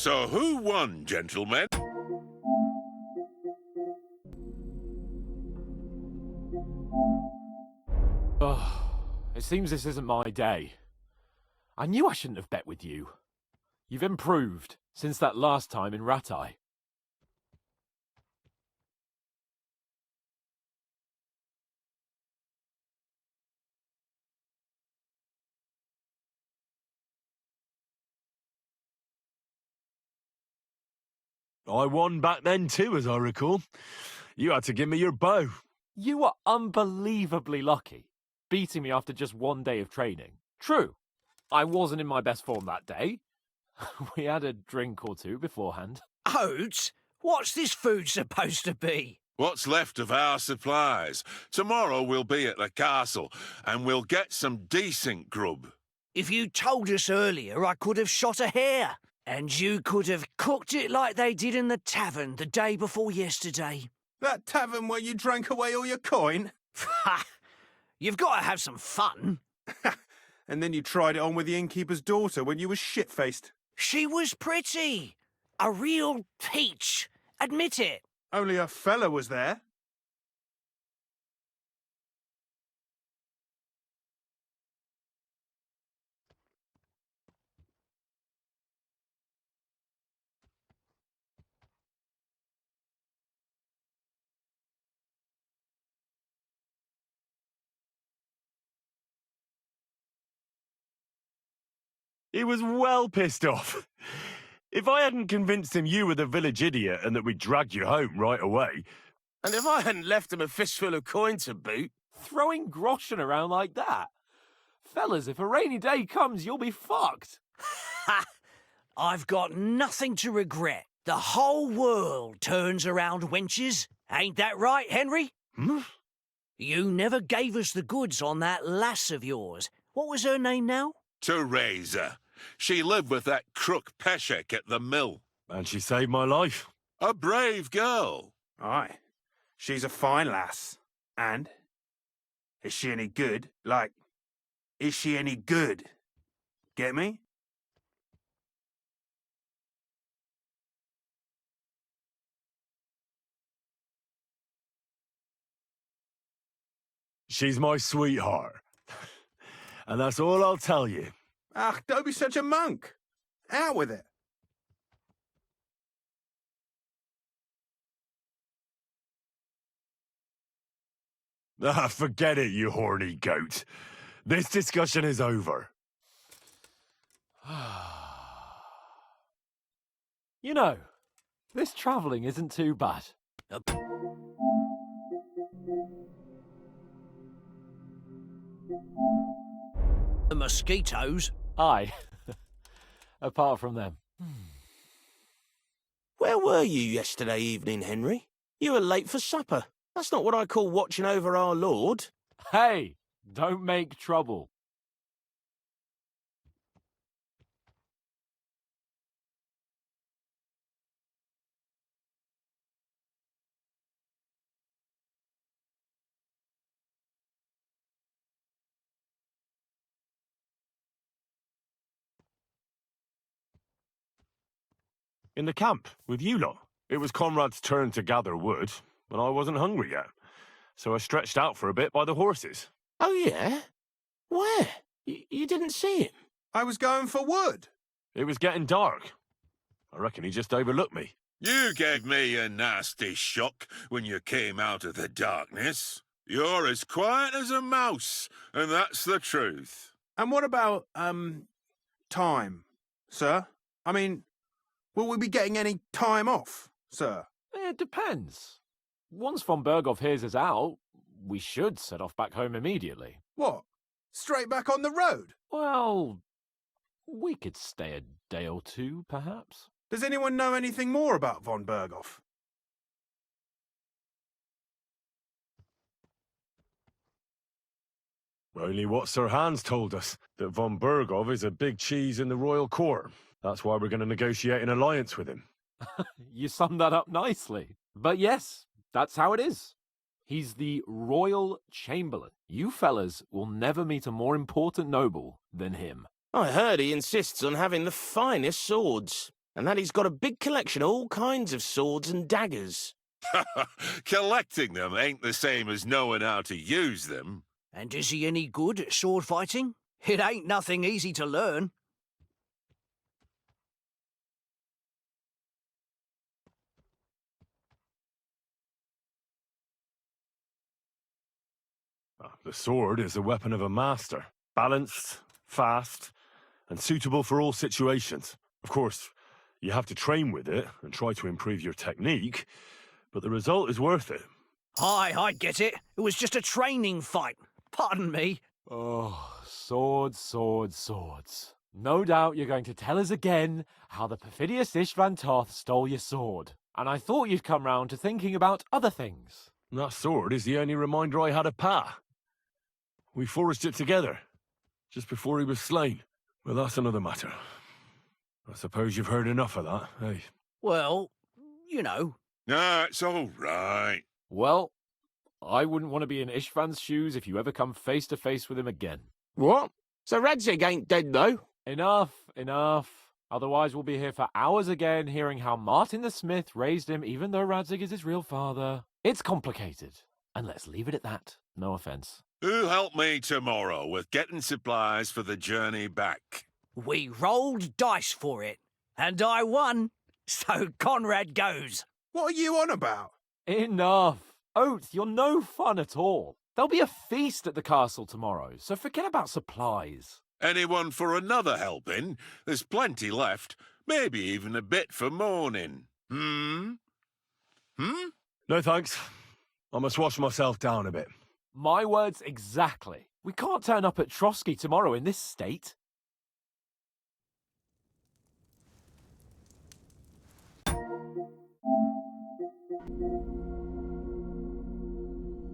So who won, gentlemen? Oh, it seems this isn't my day. I knew I shouldn't have bet with you. You've improved since that last time in Ratai. I won back then too, as I recall. You had to give me your bow. You were unbelievably lucky, beating me after just one day of training. True, I wasn't in my best form that day. We had a drink or two beforehand. Oats? What's this food supposed to be? What's left of our supplies. Tomorrow we'll be at the castle, and we'll get some decent grub. If you told us earlier, I could have shot a hare. And you could have cooked it like they did in the tavern the day before yesterday. That tavern where you drank away all your coin? Ha! You've got to have some fun. And then you tried it on with the innkeeper's daughter when you were shit-faced. She was pretty. A real peach. Admit it. Only a fella was there. He was well pissed off. If I hadn't convinced him you were the village idiot and that we'd drag you home right away... And if I hadn't left him a fistful of coin to boot... Throwing groschen around like that? Fellas, if a rainy day comes, you'll be fucked. Ha! I've got nothing to regret. The whole world turns around wenches. Ain't that right, Henry? Hmm? You never gave us the goods on that lass of yours. What was her name now? Teresa. She lived with that crook Peshek at the mill. And she saved my life. A brave girl. Aye. She's a fine lass. And? Is she any good? Like, is she any good? Get me? She's my sweetheart. And that's all I'll tell you. Ah, don't be such a monk. Out with it. Ah, forget it, you horny goat. This discussion is over. You know, this travelling isn't too bad. The mosquitoes? Aye. Apart from them. Where were you yesterday evening, Henry? You were late for supper. That's not what I call watching over our Lord. Hey, don't make trouble. In the camp, with you lot. It was Conrad's turn to gather wood, but I wasn't hungry yet. So I stretched out for a bit by the horses. Oh, yeah? Where? You didn't see him? I was going for wood. It was getting dark. I reckon he just overlooked me. You gave me a nasty shock when you came out of the darkness. You're as quiet as a mouse, and that's the truth. And what about, time, sir? I mean, will we be getting any time off, sir? It depends. Once von Berghoff hears us out, we should set off back home immediately. What? Straight back on the road? Well, we could stay a day or two, perhaps. Does anyone know anything more about von Berghoff? Only what Sir Hans told us, that von Berghoff is a big cheese in the royal court. That's why we're going to negotiate an alliance with him. You summed that up nicely. But yes, that's how it is. He's the royal chamberlain. You fellas will never meet a more important noble than him. I heard he insists on having the finest swords. and that he's got a big collection of all kinds of swords and daggers. Collecting them ain't the same as knowing how to use them. And is he any good at sword fighting? It ain't nothing easy to learn. The sword is the weapon of a master. Balanced, fast, and suitable for all situations. Of course, you have to train with it and try to improve your technique, but the result is worth it. Aye, I get it. It was just a training fight. Pardon me. Oh, swords, swords, swords. No doubt you're going to tell us again how the perfidious Ishvan Toth stole your sword. And I thought you'd come round to thinking about other things. That sword is the only reminder I had of Pa. We forged it together, just before he was slain. Well, that's another matter. I suppose you've heard enough of that, eh? Well, you know. Nah, it's all right. Well, I wouldn't want to be in Ishvan's shoes if you ever come face to face with him again. What? So Radzig ain't dead, though? Enough, enough. Otherwise we'll be here for hours again hearing how Martin the Smith raised him even though Radzig is his real father. It's complicated. And let's leave it at that. No offence. Who'll help me tomorrow with getting supplies for the journey back? We rolled dice for it, and I won. So Conrad goes. What are you on about? Enough. Oath, you're no fun at all. There'll be a feast at the castle tomorrow, so forget about supplies. Anyone for another helping? There's plenty left. Maybe even a bit for morning. Hmm? No thanks. I must wash myself down a bit. My words exactly. We can't turn up at Trotsky tomorrow in this state.